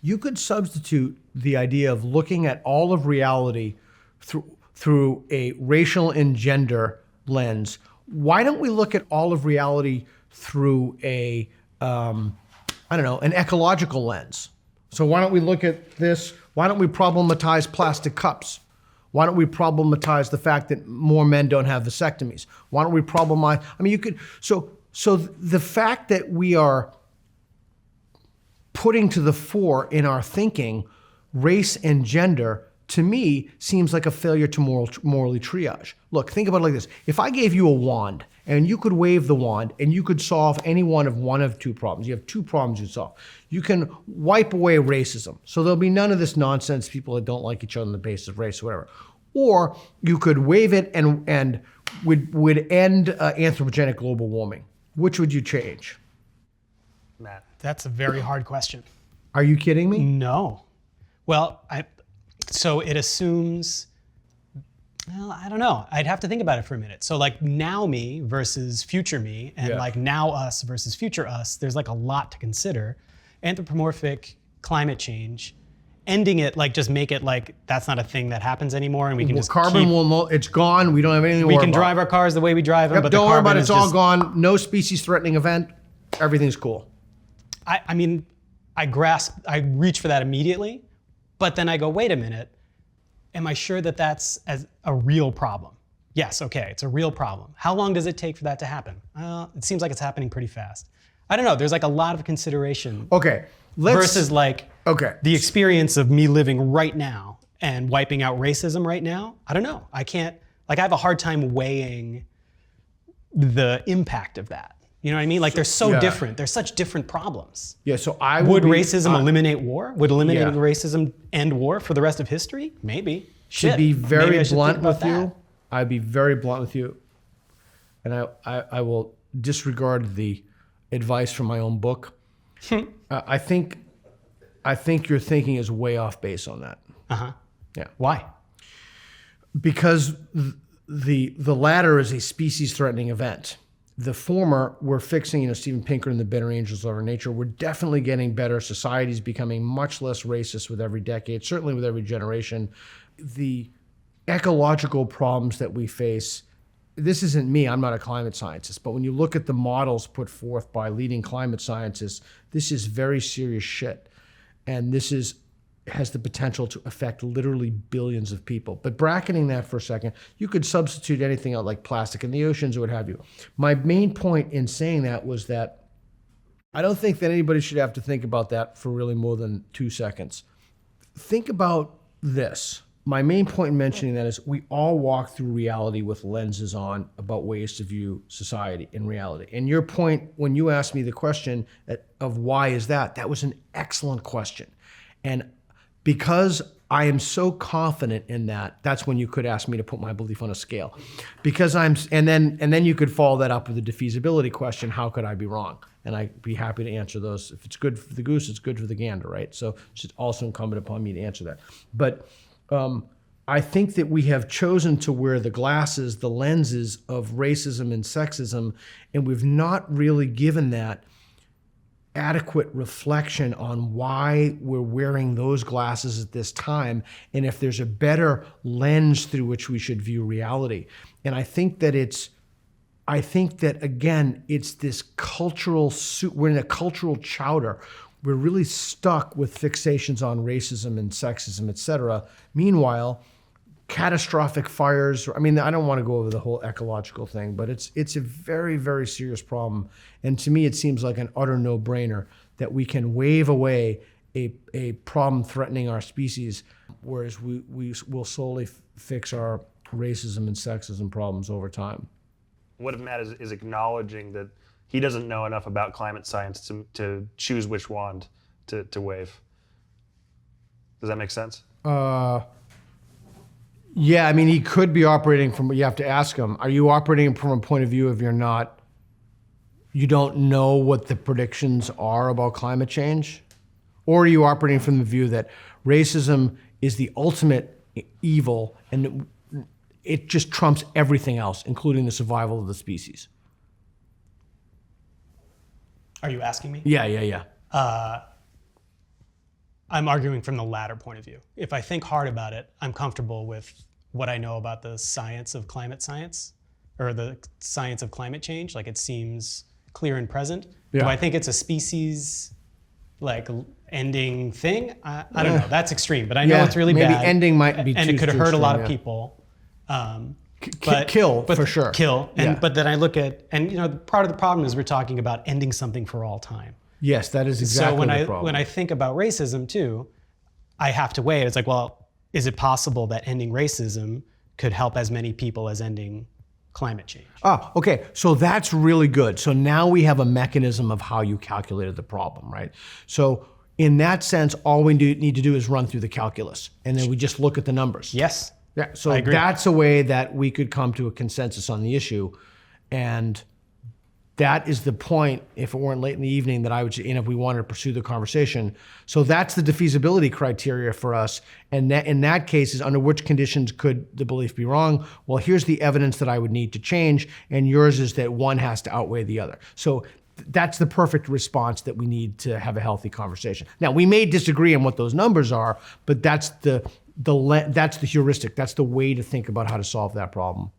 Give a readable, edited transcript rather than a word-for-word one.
You could substitute the idea of looking at all of reality through a racial and gender lens. Why don't we look at all of reality through an ecological lens? So why don't we look at this? Why don't we problematize plastic cups? Why don't we problematize the fact that more men don't have vasectomies? Why don't we problematize? I mean, you could. So the fact that we are putting to the fore in our thinking race and gender, to me, seems like a failure to morally triage. Look, think about it like this. If I gave you a wand and you could wave the wand and you could solve any one of two problems. You have two problems you solve. You can wipe away racism. So there'll be none of this nonsense, people that don't like each other on the basis of race or whatever. Or you could wave it and would end anthropogenic global warming. Which would you change? Matt. That's a very hard question. Are you kidding me? No. Well, so it assumes, well, I don't know. I'd have to think about it for a minute. So like now me versus future me, and like now us versus future us, there's like a lot to consider. Anthropomorphic climate change, ending it, like just make it like that's not a thing that happens anymore, and we can just carbon it's gone. We don't have anything to worry about. We can drive our cars the way we drive them, but don't the worry carbon about it. is It's all just gone. No species-threatening event. Everything's cool. I mean, I reach for that immediately, but then I go, wait a minute, am I sure that that's a real problem? Yes, okay, it's a real problem. How long does it take for that to happen? It seems like it's happening pretty fast. I don't know, there's like a lot of consideration. Okay, versus like the experience of me living right now and wiping out racism right now. I don't know, I have a hard time weighing the impact of that. You know what I mean? Like they're so different. They're such different problems. Yeah, so would racism eliminate war? Would eliminating racism end war for the rest of history? Maybe. To be very blunt with you, I'd be very blunt with you, and I will disregard the advice from my own book. I think your thinking is way off base on that. Uh-huh. Yeah. Why? Because the latter is a species-threatening event. The former, we're fixing, Steven Pinker and the Better Angels of Our Nature. We're definitely getting better. Society's becoming much less racist with every decade, certainly with every generation. The ecological problems that we face, this isn't me, I'm not a climate scientist, but when you look at the models put forth by leading climate scientists, this is very serious shit. And this has the potential to affect literally billions of people. But bracketing that for a second, you could substitute anything out like plastic in the oceans or what have you. My main point in saying that was that I don't think that anybody should have to think about that for really more than 2 seconds. Think about this. My main point in mentioning that is we all walk through reality with lenses on about ways to view society in reality. And your point, when you asked me the question of why is that was an excellent question. And because I am so confident in that, that's when you could ask me to put my belief on a scale. Because and then you could follow that up with a defeasibility question, how could I be wrong? And I'd be happy to answer those. If it's good for the goose, it's good for the gander, right? So it's also incumbent upon me to answer that. But I think that we have chosen to wear the glasses, the lenses of racism and sexism, and we've not really given that adequate reflection on why we're wearing those glasses at this time, and if there's a better lens through which we should view reality. And I think that again, it's this cultural we're in a cultural chowder. We're really stuck with fixations on racism and sexism, et cetera. Meanwhile, catastrophic fires, I don't want to go over the whole ecological thing, but it's a very, very serious problem. And to me, it seems like an utter no-brainer that we can wave away a problem threatening our species, whereas we will slowly fix our racism and sexism problems over time. What if Matt is acknowledging that he doesn't know enough about climate science to choose which wand to wave? Does that make sense? Yeah, he could be operating from, you have to ask him, are you operating from a point of view of you don't know what the predictions are about climate change? Or are you operating from the view that racism is the ultimate evil and it just trumps everything else, including the survival of the species? Are you asking me? Yeah. I'm arguing from the latter point of view. If I think hard about it, I'm comfortable with what I know about the science of climate science, or the science of climate change. Like, it seems clear and present. Yeah. Do I think it's a species like ending thing? I don't know. That's extreme, but I know it's really maybe bad. ending might be and too it could hurt a lot of extreme, people. Kill, for sure. Kill. And Yeah. but then I look at, and part of the problem is we're talking about ending something for all time. Yes, that is exactly So when the problem. when I think about racism too, I have to weigh it. It's like, well, is it possible that ending racism could help as many people as ending climate change? Oh, okay. So that's really good. So now we have a mechanism of how you calculated the problem, right? So in that sense, all we need to do is run through the calculus, and then we just look at the numbers. Yes. Yeah. So I agree. that's a way that we could come to a consensus on the issue, and that is the point, if it weren't late in the evening, that I would, if we wanted to pursue the conversation. So that's the defeasibility criteria for us. And that, in that case, is under which conditions could the belief be wrong? Well, here's the evidence that I would need to change. And yours is that one has to outweigh the other. So that's the perfect response that we need to have a healthy conversation. Now, we may disagree on what those numbers are, but that's the heuristic. That's the way to think about how to solve that problem.